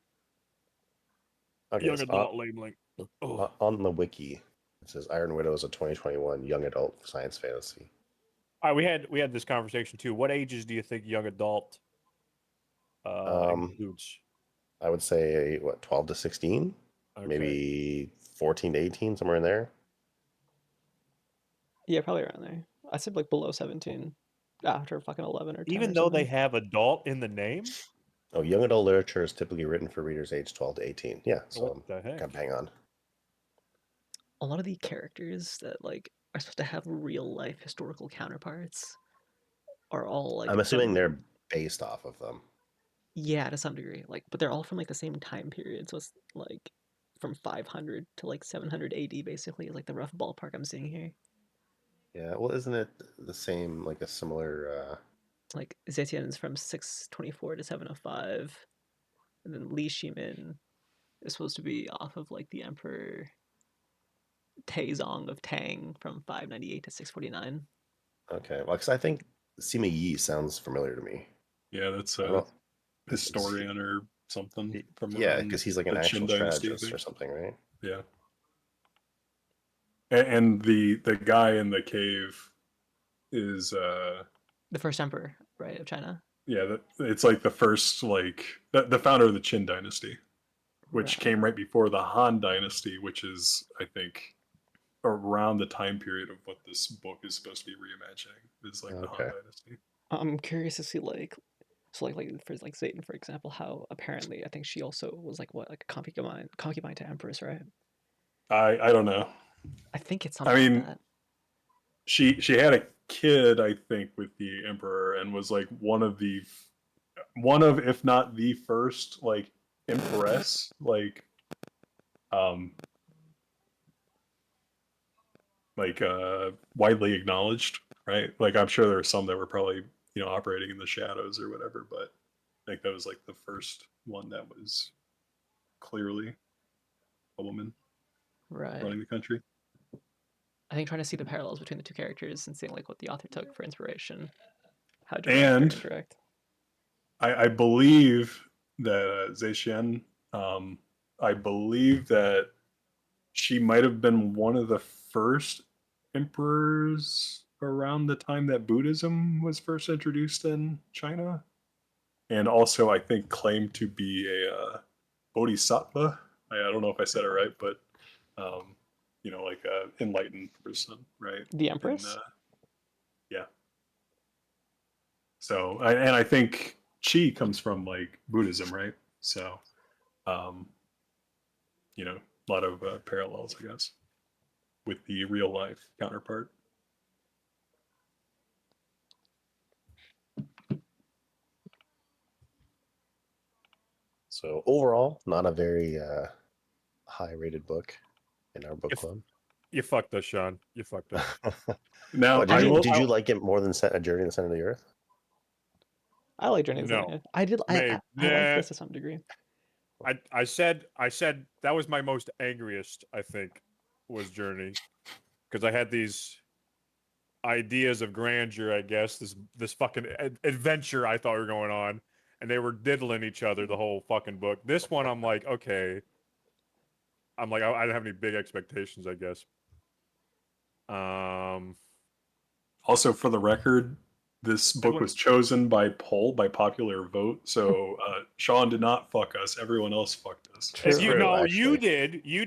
Okay, young so adult labeling. Oh. on the wiki, it says Iron Widow is a 2021 young adult science fantasy. All right, we had this conversation too. What ages do you think young adult includes? I would say what 12 to 16, Okay. maybe 14 to 18, somewhere in there. Yeah, probably around there. I said like below 17 after fucking 11 or 10 Even or though they something. have adult in the name? Oh, young adult literature is typically written for readers aged 12 to 18. Yeah, so What the heck? I'm bang on. A lot of the characters that like are supposed to have real life historical counterparts are all like I'm assuming from, they're based off of them. yeah, to some degree. Like, but they're all from like the same time period. So it's like from 500 to like 700 AD basically is like the rough ballpark I'm seeing here. Yeah, well, isn't it the same, like a similar? Like Zetian's from 624 to 705, and then Li Shimin is supposed to be off of like the Emperor Taizong of Tang from 598 to 649. Okay, well, because I think Sima Yi sounds familiar to me. Yeah, that's I don't a know. historian or something from Yeah, around because he's like an the Qin actual dynasty, I strategist or think. something, right? Yeah. And the guy in the cave is The first emperor, right, of China. yeah, it's like the first like the founder of the Qin dynasty, which Right. came right before the Han dynasty, which is I think around the time period of what this book is supposed to be reimagining. Is like the Han Okay. dynasty. I'm curious to see like so like for like Satan for example, how apparently I think she also was like what like a concubine to empress, right? I don't know. I think it's I something mean, like that. she had a kid, I think, with the emperor, and was like one of if not the first like empress um widely acknowledged, right? Like I'm sure there were some that were probably operating in the shadows or whatever, but I think that was like the first one that was clearly a woman Right. running the country. I think trying to see the parallels between the two characters and seeing like what the author took for inspiration, how direct or And indirect. I believe that Zetian, I believe that she might have been one of the first emperors around the time that Buddhism was first introduced in China, and also I think claimed to be a bodhisattva. I don't know if I said it right, but like a enlightened person, right? The And empress? yeah. So, and I think Qi comes from like Buddhism, right? So, um, a lot of parallels, I guess, with the real life counterpart. So overall, not a very high-rated book in our book club. You fucked us, Sean. You fucked us. Now, What, did you like it more than A Journey to the Center of the Earth? I like Journey to the No. Center. I did Maybe. I like Nah. this to some degree. I said that was my most angriest, I think, was Journey. Because I had these ideas of grandeur, I guess, this fucking adventure I thought we were going on, and they were diddling each other the whole fucking book. This one I'm like, okay, I'm like, I don't have any big expectations, I guess. Also, for the record, this book wouldn't- was chosen by poll, by popular vote. So Shawn did not fuck us. Everyone else fucked us. True. If you True, know, actually. you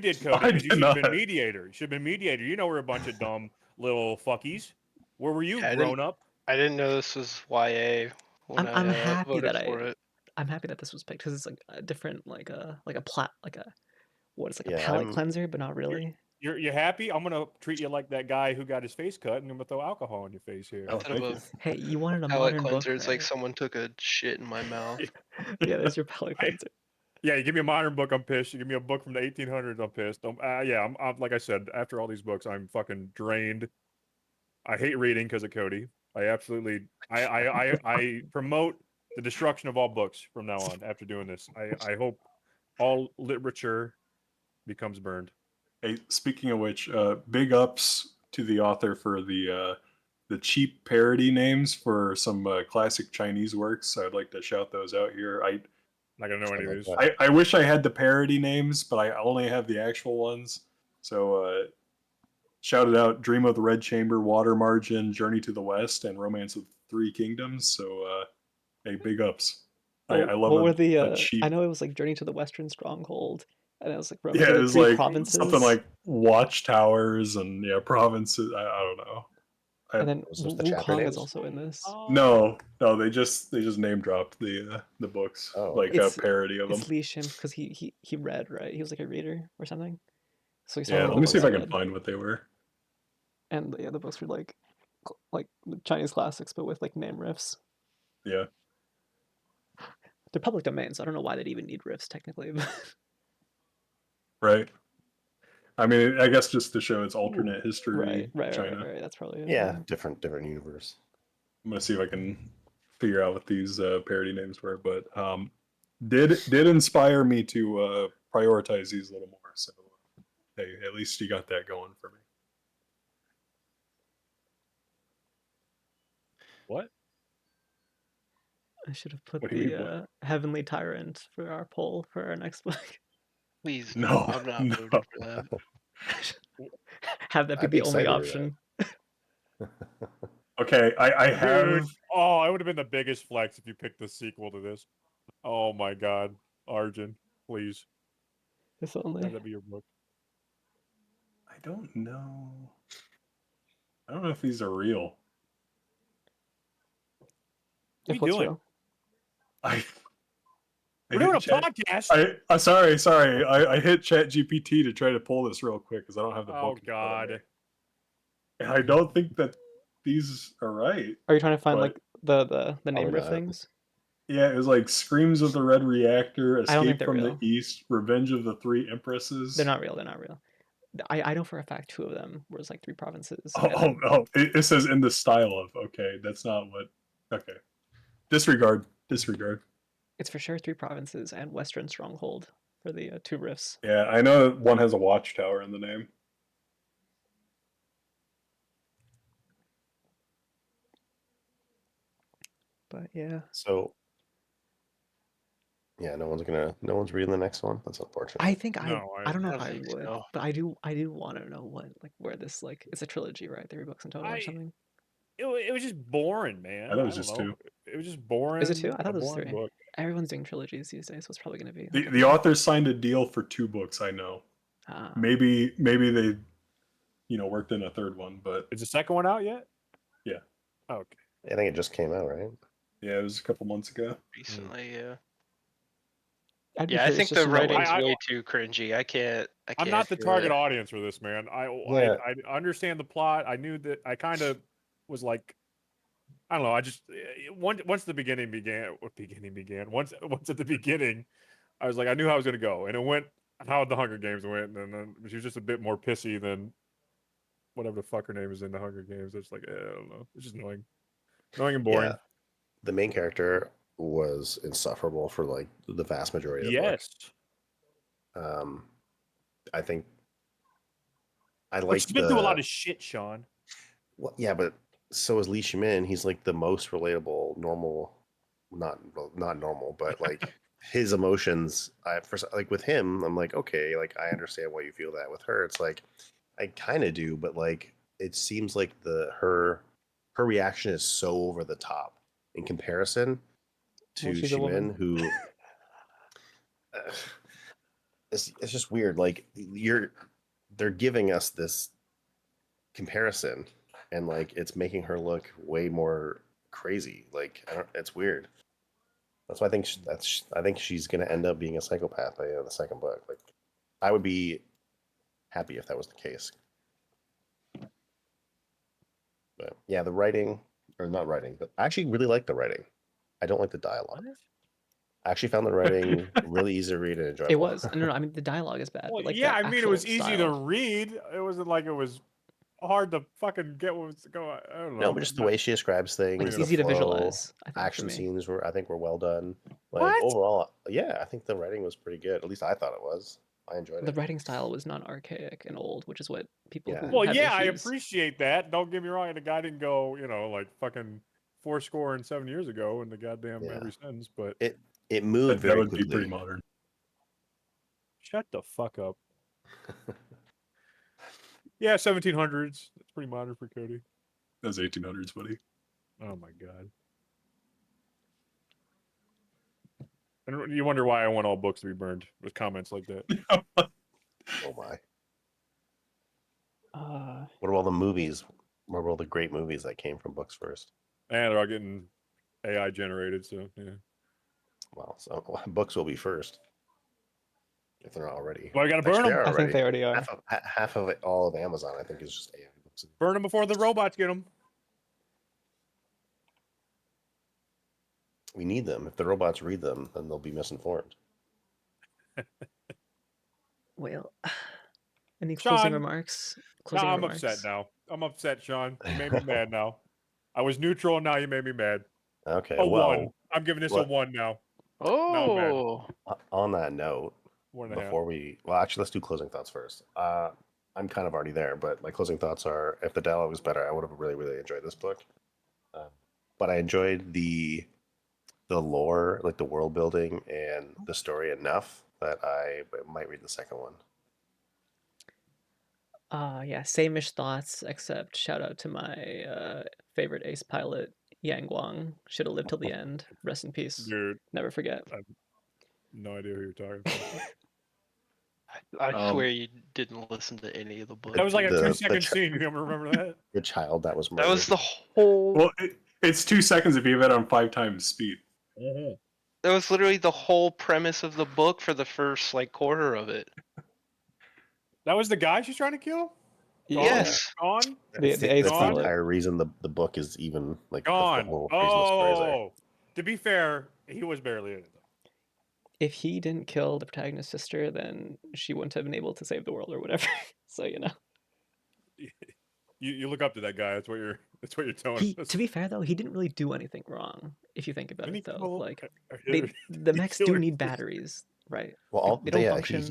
did, Cody, I because you did should have been not. mediator. You should have been mediator. You know, we're a bunch of dumb little fuckies. Where were you, Yeah, grown up? I didn't know this was YA when I'm I happy voted that for it. I'm happy that this was picked because it's like a different like a plot like a what is like a Yeah, palate I'm- cleanser, but not really. You happy? I'm gonna treat you like that guy who got his face cut, and I'm gonna throw alcohol in your face here. Oh, Instead of thank a you. Hey, you wanted a palate modern book, cleanser, it's like right? someone took a shit in my mouth. Yeah, there's your palate cleanser. Yeah, you give me a modern book, I'm pissed. You give me a book from the 1800s, I'm pissed. Yeah, I'm like I said, after all these books, I'm fucking drained. I hate reading because of Cody. I absolutely, I promote the destruction of all books from now on. After doing this, I hope all literature becomes burned. Hey, speaking of which, big ups to the author for the cheap parody names for some classic Chinese works. I'd like to shout those out here. Not gonna know any of these. I wish I had the parody names, but I only have the actual ones. So shout it out: Dream of the Red Chamber, Water Margin, Journey to the West, and Romance of Three Kingdoms. So hey, big ups. I love what were a the cheap. I know it was like Journey to the Western Stronghold, and it was like Yeah, it was three like provinces. something like Watchtowers and provinces. I don't know. And then Was this the chapter Wukong is names? also in this. No, they just name dropped the books, Oh, like It's- a parody of them. It's Li Shimin because he read, right? He was like a reader or something. So he saw Yeah, all let the me see if books I he can read. find what they were. And yeah, the books were like Chinese classics, but with like name riffs. Yeah, They're public domain, so I don't know why they'd even need riffs technically. right. I mean, I guess just to show its alternate history, right. China. That's probably it. Yeah, different universe. I'm gonna see if I can figure out what these parody names were, but did inspire me to prioritize these a little more. So hey, at least you got that going for me. What? I should have put What do you the mean, what? Heavenly Tyrant for our poll for our next book. Please, No, I'm not no. voting for that. Have that be I'd be the only excited for option. Okay, I Dude, have. oh, it would have been the biggest flex if you picked the sequel to this. Oh my god, Arjun, please If have only. that be your book. I don't know. I don't know if these are real. What are If you what's doing? real? I We're doing a hit podcast. sorry. I hit Chat GPT to try to pull this real quick because I don't have the Oh book. in front of me. god. And I don't think that these are right. Are you trying to find But- like the name Probably riff not. things? Yeah, it was like Screams of the Red Reactor, I don't think Escape they're from real. the East, Revenge of the Three Empresses. They're not real. They're not real. I know for a fact two of them was like three provinces. It says in the style of. Okay, that's not what. Okay, disregard. It's for sure three provinces and Western Stronghold for the two riffs. Yeah, I know one has a watchtower in the name. But yeah, So yeah, no one's reading the next one. That's unfortunate. I think No, I don't know I if don't I think would, so. but I do want to know what like where this like it's a trilogy, right? 3 books in total or something. It was just boring, man. I thought it was don't just know. two. It was just boring. Is it 2? I a thought it was boring 3. book. Everyone's doing trilogies these days, so it's probably gonna be The, like the author signed a deal for 2 books. I know. Ah. Maybe they, worked in a third one, but Is the second one out yet? Yeah. Okay. I think it just came out, right? yeah, it was a couple months ago. Recently, yeah. I'd be Yeah, I curious think just the to know, like- writing's I- way too cringy. I can't. I'm not the do target it. audience for this, man. Yeah. I understand the plot. I knew that. I kind of was like, I don't know. I just once the beginning began. Once at the beginning, I was like, I knew how it was going to go, and it went how the Hunger Games went, and then she was just a bit more pissy than whatever the fuck her name is in the Hunger Games. It's like, I don't know. It's just annoying and boring. Yeah. The main character was insufferable for like the vast majority of the book. Yes. I think I But like she's been through a lot of shit, Shawn. Well, yeah, but so is Li Shimin. He's like the most relatable, normal, not normal, but like his emotions. Like with him, I'm like, okay, like I understand why you feel that. With her, it's like I kind of do, but like it seems like her reaction is so over the top in comparison Well, to she's a woman. Shimin, who it's just weird. Like they're giving us this comparison, and like it's making her look way more crazy. Like it's weird. That's why I think I think she's gonna end up being a psychopath by the end of the second book. Like I would be happy if that was the case. But yeah, the writing, or not writing, but I actually really like the writing. I don't like the dialogue. What? I actually found the writing really easy to read and enjoyable. It was. No, I mean the dialogue is bad, Well, but like yeah, the I mean, it actual was easy to style. read. It wasn't like it was hard to fucking get what was going. I don't know. No, but just the way she describes things, Like it's the easy to flow, visualize. I think for action me. scenes I think were well done. Like What? overall, yeah, I think the writing was pretty good. At least I thought it was. I enjoyed The it. writing style was not archaic and old, which is what people Yeah. who Well, have yeah, I issues. appreciate that. Don't get me wrong. The guy didn't go, like fucking 7 years ago in the goddamn Yeah. every sentence, but It moved That very would be pretty quickly. modern. shut the fuck up. Yeah, 1700s. That's pretty modern for Cody. That was 1800s, buddy. Oh my god. And you wonder why I want all books to be burned with comments like that. Oh my! Uh, What about all the movies? What about all the great movies that came from books first? And they're all getting AI generated, so yeah. Well, so books will be first if they're not already. Well, I gotta burn Actually, they them. are I think already. they already are. Half of it, all of Amazon, I think, is just AI books. Burn them before the robots get them. We need them. If the robots read them, then they'll be misinformed. Well, any Shawn. closing remarks? Now I'm Remarks? upset now. I'm upset, Shawn. You made me mad now. I was neutral, and now you made me mad. Okay, A well, 1. I'm giving this a what- 1 now. Now I'm mad. Oh, on that note, 1.5. before actually, let's do closing thoughts first. I'm kind of already there, but my closing thoughts are: if the dialogue was better, I would have really, really enjoyed this book. But I enjoyed the lore, like the world building and the story enough that I might read the second one. Yeah, same-ish thoughts, except shout out to my favorite ace pilot, Yang Guang. Should have lived till the end. Rest in peace. Dude, Never forget. I have no idea who you're talking about. I swear you didn't listen to any of the book. That was like a The- 2-second the scene. You don't remember that? The child that was murdered. That was the whole. Well, it's 2 seconds if you have it on 5 times speed. That was literally the whole premise of the book for the first quarter of it. That was the guy she's trying to kill? Yeah. Yes. Gone? The ace That's the pilot. entire reason the book is even like that's the Gone. whole reason the story is there. Oh, to be fair, he was barely in it. If he didn't kill the protagonist's sister, then she wouldn't have been able to save the world or whatever. So You look up to that guy. That's what you're telling us. To be fair though, he didn't really do anything wrong. If you think about Didn't it he though, kill like Hitler? the He mechs killed do her need sister. batteries, right? Well, They don't yeah, function.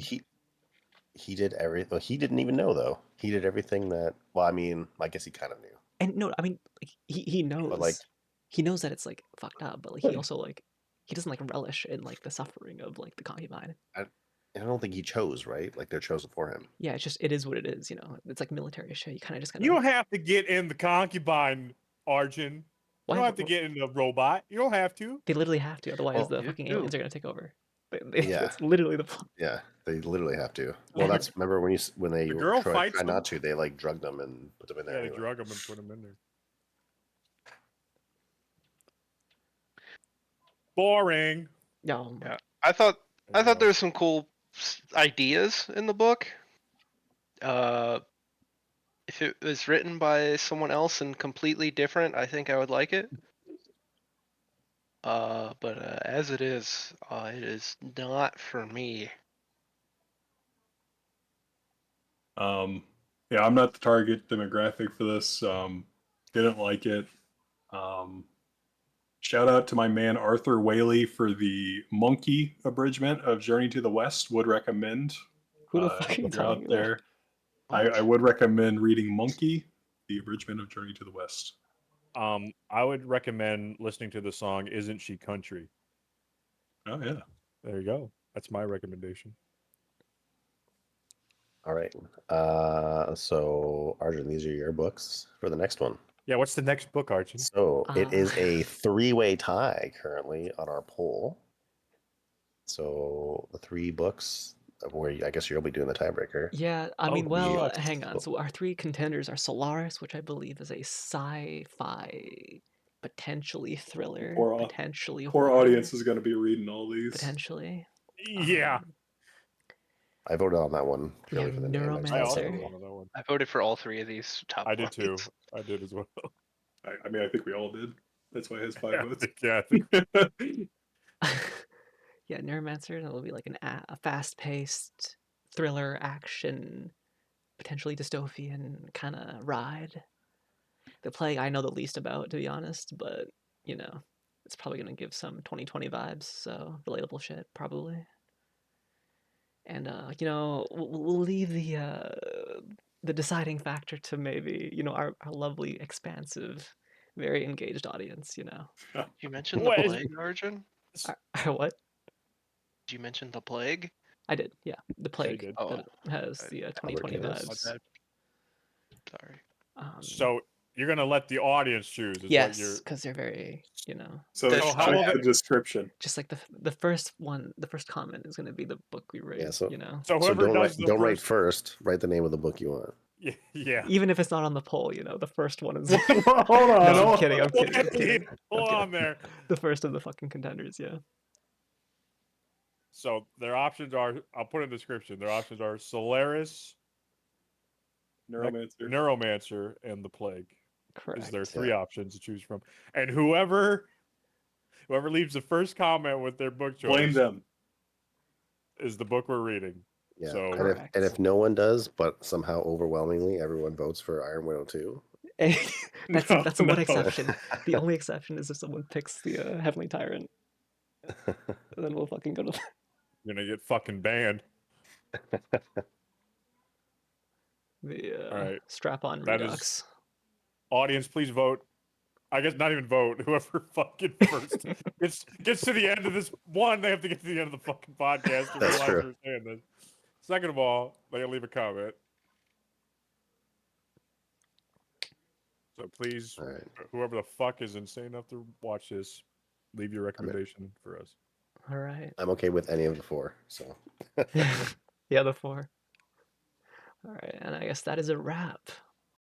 he did everything. He didn't even know though. He did everything that. Well, I mean, I guess he kind of knew. And no, I mean, like, he knows. But like, he knows that it's like fucked up, but like he also he doesn't like relish in like the suffering of like the concubine. I don't think he chose, right? Like they're chosen for him. Yeah, it is what it is. It's like military shit. You kind of just gotta. You don't have to get in the concubine, Arjun. Why? You don't have to get in the robot. You don't have to. They literally have to, otherwise Well, the you fucking do. aliens are gonna take over. Yeah. It's literally the plot. Yeah, they literally have to. Well, And- that's remember when they The girl tried fights not them. to, they like drugged them and put them in there. Yeah, they anyway. drug him and put him in there. Boring. No, Yeah, I thought there was some cool ideas in the book. If it was written by someone else and completely different, I think I would like it. But as it is not for me. Yeah, I'm not the target demographic for this. Didn't like it. Shout out to my man Arthur Whaley for the monkey abridgment of Journey to the West. Would recommend. who the fuck are you if you're out talking about? there. I would recommend reading Monkey, the abridgment of Journey to the West. I would recommend listening to the song "Isn't She Country." Oh yeah, There you go. That's my recommendation. All right. So Arjun, these are your books for the next one. Yeah, what's the next book, Arjun? So it is Uh, a 3-way tie currently on our poll. So the 3 books where I guess you'll be doing the tiebreaker. Yeah, I Oh, mean, well, fuck. hang on. So our 3 contenders are Solaris, which I believe is a sci-fi, potentially thriller, potentially Poor horror, audience is going to be reading all these. potentially. Yeah, I voted on that one We purely have for the name. I just I thought it also Neuromancer. sounded did cool. on that one. I voted for all 3 of these top I did too. points. I did as well. I mean, I think we all did. That's why it has 5 Yeah, I votes. think, yeah, I think Yeah, Neuromancer. That'll be like a fast-paced thriller, action, potentially dystopian kind of ride. The Plague I know the least about, to be honest, but you know, it's probably gonna give some 2020 vibes. So relatable shit, probably. And you know, we'll leave the deciding factor to maybe our lovely, expansive, very engaged audience. You know, You mentioned the What is- plague, Arjun? what Did you mention the plague? I did, yeah, the Yeah, you Plague did. Oh, that has the 2020 Canis. my vibes. bad. Sorry. So you're gonna let the audience choose? Is what Yes, you're? because they're very, So The- So how check will the the, description. just like the first one, the first comment is going to be the book we read. Yeah, so- You know, so So whoever don't does write the don't write first, first. Write the name of the book you want. yeah. even if it's not on the poll, the first one is. Hold on. No, I'm hold kidding. I'm on. kidding. I'm kidding. Hold Okay. on there. The first of the fucking contenders. Yeah. So their options are. I'll put in the description. Their options are Solaris, Neuromancer. Neuromancer, and the Plague. Correct. Is there 3 options to choose from? And whoever leaves the first comment with their book choice Blame them. is the book we're reading. Yeah. So And if no one does, but somehow overwhelmingly everyone votes for Iron Widow 2. that's No, that's the one no. exception. The only exception is if someone picks the Heavenly Tyrant. Then we'll fucking go to. you're gonna get fucking banned. The All right. strap-on That is- redux. Audience, please vote. I guess not even vote. Whoever fucking first gets to the end of this one, they have to get to the end of the fucking podcast to That's realize true. they're saying this. Second of all, they can leave a comment. So please, All right. whoever the fuck is insane enough to watch this, leave your recommendation for us. All right. I'm okay with any of the 4. So The other 4. All right, and I guess that is a wrap